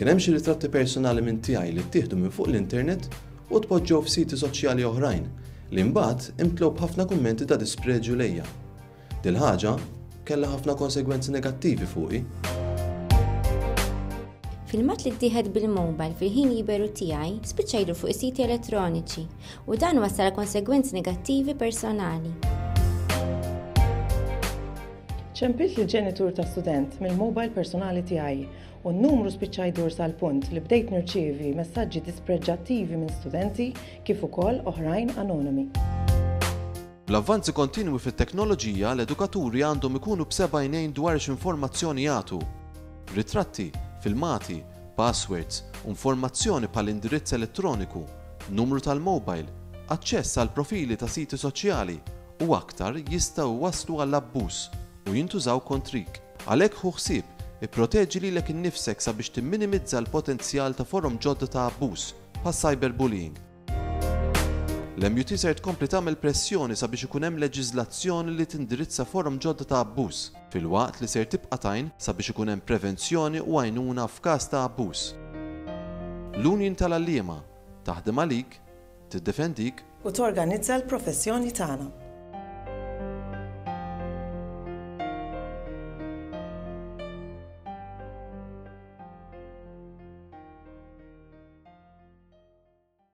Kien hemm xi ritratti personali minn tiegħi li ttieħdu minn fuq l-internet u tpoġġew f'siti soċjali oħrajn li mbagħad imtlew b'ħafna kummenti ta' dispreġu lejja. Dil ħaġa kellha ħafna konsegwenzi negattivi fuqi. Filmat li ttieħed bil-mobile fil-ħin liberu tiegħi spiċċajdu fuq is-siti elettroniċi u dan wassal konsegwenzi negattivi personali. ċempilt il-ġenitur ta' student mill-mobile personali tiegħi u n-numru spiċċa jdur sal-punt li bdejt nirċievi messaġġi dispreġġattivi minn studenti kif ukoll oħrajn anonimi. Bl-avvanzi kontinwi fit-teknoloġija l-edukaturi għandhom ikunu b'seba' jnejn dwar x'informazzjoni jagħtu. Ritratti, filmati, passwords, informazzjoni bħall-indirizz elettroniku, numru tal-mobile, aċċess għal profili ta' siti soċjali u aktar jistgħu waslu għall-abbuż u jintużaw kontrik. Għalhekk ħu ħsieb ipproteġi lilek innifsek sabiex timminimizza l-potenzjal ta' forom ġodda ta' abbuż bħal cyberbullying. L-MUT ser tkompli tagħmel pressjoni sabiex ikun hemm leġiżlazzjoni li tindirizza forom ġodda ta' abbuż, filwaqt li ser tibqa' tajn sabiex ikun hemm prevenzjoni u għajnuna f'każ ta' abbuż. L-Union tal-Għalliema taħdem għalik, tiddefendik u torganizza l-professjoni tagħna.